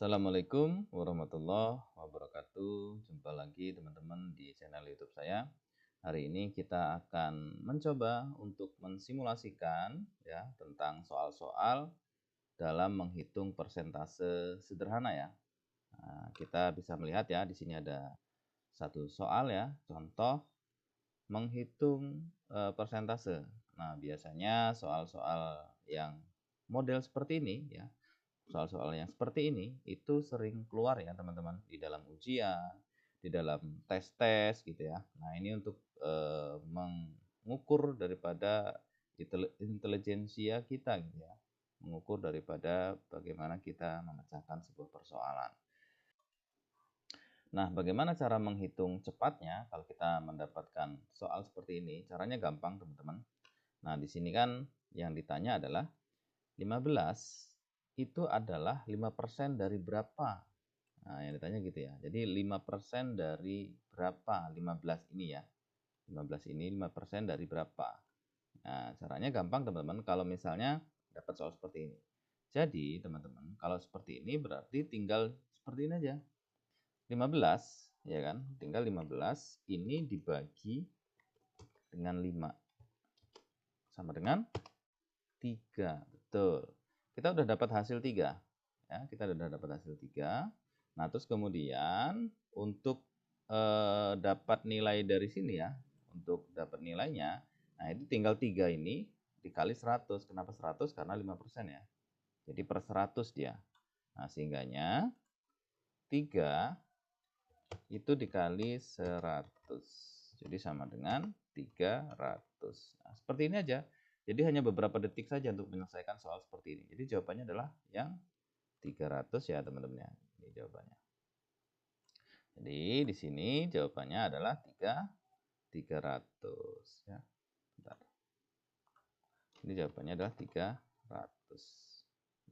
Assalamualaikum warahmatullahi wabarakatuh. Jumpa lagi teman-teman di channel YouTube saya. Hari ini kita akan mencoba untuk mensimulasikan ya tentang soal-soal dalam menghitung persentase sederhana ya. Nah, kita bisa melihat ya di sini ada satu soal ya, contoh menghitung persentase. Nah, biasanya soal-soal yang model seperti ini ya, soal-soal yang seperti ini itu sering keluar ya teman-teman di dalam ujian, di dalam tes-tes gitu ya. Nah, ini untuk mengukur daripada intelijensia kita gitu ya. Mengukur daripada bagaimana kita memecahkan sebuah persoalan. Nah, bagaimana cara menghitung cepatnya kalau kita mendapatkan soal seperti ini? Caranya gampang, teman-teman. Nah, di sini kan yang ditanya adalah 15 itu adalah 5% dari berapa? Nah, yang ditanya gitu ya. Jadi 5% dari berapa? 15 ini ya. 15 ini 5% dari berapa? Nah, caranya gampang, teman-teman. Kalau misalnya dapat soal seperti ini. Jadi, teman-teman, kalau seperti ini berarti tinggal seperti ini aja. 15, ya kan? Tinggal 15 ini dibagi dengan 5. Sama dengan 3. Betul. Kita udah dapat hasil 3. Ya, kita udah dapat hasil 3. Nah, terus kemudian untuk dapat nilai dari sini ya, untuk dapat nilainya, nah itu tinggal 3 ini dikali 100. Kenapa 100? Karena 5% ya. Jadi per 100 dia. Nah, sehingganya 3 itu dikali 100. Jadi sama dengan 300. Nah, seperti ini aja. Jadi hanya beberapa detik saja untuk menyelesaikan soal seperti ini. Jadi jawabannya adalah yang 300 ya teman-teman ya. Ini jawabannya. Jadi di sini jawabannya adalah 300 ya. Bentar. Ini jawabannya adalah 300.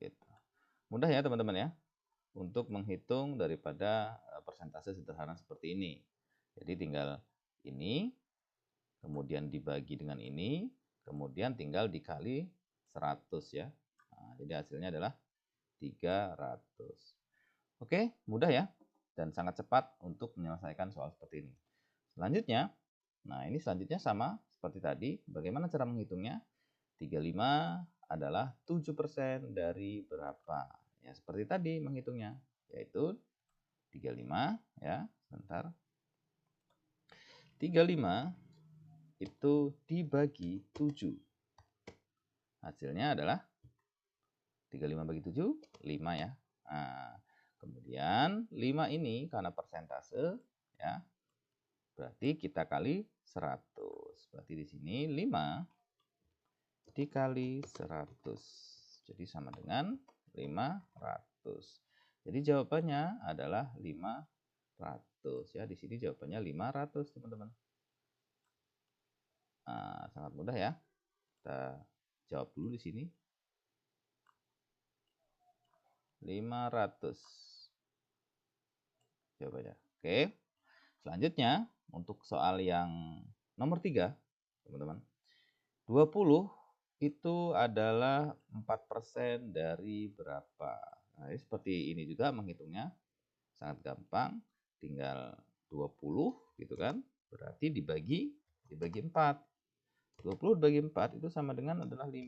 Gitu. Mudah ya teman-teman ya untuk menghitung daripada persentase sederhana seperti ini. Jadi tinggal ini kemudian dibagi dengan ini, kemudian tinggal dikali 100 ya. Nah, jadi hasilnya adalah 300. Oke, mudah ya dan sangat cepat untuk menyelesaikan soal seperti ini. Selanjutnya, nah ini selanjutnya sama seperti tadi. Bagaimana cara menghitungnya? 35 adalah 7% dari berapa? Ya, seperti tadi menghitungnya, yaitu 35 ya, sebentar. 35 itu dibagi 7. Hasilnya adalah 35 bagi 7, 5 ya. Nah, kemudian 5 ini karena persentase ya. Berarti kita kali 100. Berarti di sini 5 dikali 100. Jadi sama dengan 500. Jadi jawabannya adalah 500 ya. Di sini jawabannya 500, teman-teman. Nah, sangat mudah ya. Kita jawab dulu di sini. 500 jawabannya. Oke. Selanjutnya untuk soal yang nomor 3, teman-teman. 20 itu adalah 4% dari berapa? Nah, ini seperti ini juga menghitungnya. Sangat gampang. Tinggal 20 gitu kan. Berarti dibagi 4. 20 dibagi 4 itu sama dengan adalah 5.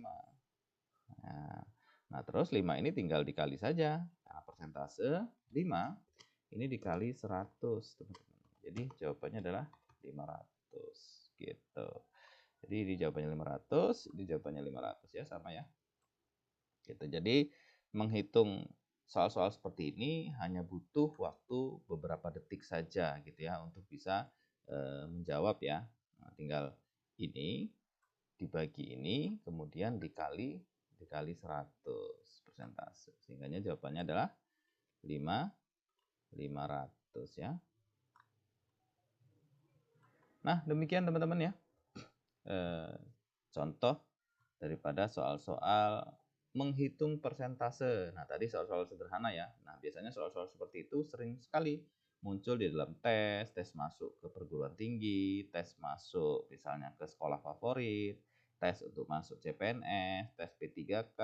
Nah, terus 5 ini tinggal dikali saja. Karena persentase 5 ini dikali 100, teman-teman. Jadi jawabannya adalah 500 gitu. Jadi ini jawabannya 500, ini jawabannya 500 ya, sama ya. Gitu. Jadi menghitung soal-soal seperti ini hanya butuh waktu beberapa detik saja gitu ya untuk bisa menjawab ya. Nah, tinggal ini dibagi ini kemudian dikali 100 persentase. Sehingga jawabannya adalah 500 ya. Nah, demikian teman-teman ya. Contoh daripada soal-soal menghitung persentase. Nah, tadi soal-soal sederhana ya. Nah, biasanya soal-soal seperti itu sering sekali muncul di dalam tes masuk ke perguruan tinggi, tes masuk misalnya ke sekolah favorit, tes untuk masuk CPNS, tes P3K,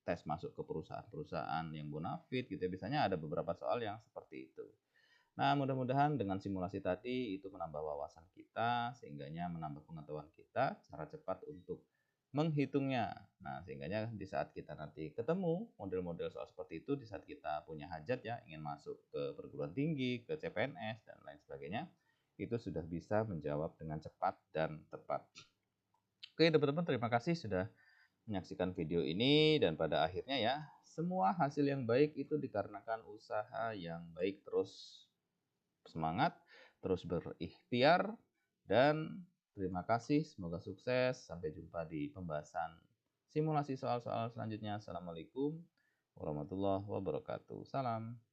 tes masuk ke perusahaan-perusahaan yang bonafit gitu ya. Biasanya ada beberapa soal yang seperti itu. Nah, mudah-mudahan dengan simulasi tadi itu menambah wawasan kita, sehingganya menambah pengetahuan kita secara cepat untuk menghitungnya. Nah, sehingganya di saat kita nanti ketemu model-model soal seperti itu, di saat kita punya hajat ya, ingin masuk ke perguruan tinggi, ke CPNS, dan lain sebagainya, itu sudah bisa menjawab dengan cepat dan tepat. Oke, teman-teman, terima kasih sudah menyaksikan video ini, dan pada akhirnya ya, semua hasil yang baik itu dikarenakan usaha yang baik. Terus semangat, terus berikhtiar, dan terima kasih, semoga sukses. Sampai jumpa di pembahasan simulasi soal-soal selanjutnya. Assalamualaikum warahmatullahi wabarakatuh. Salam.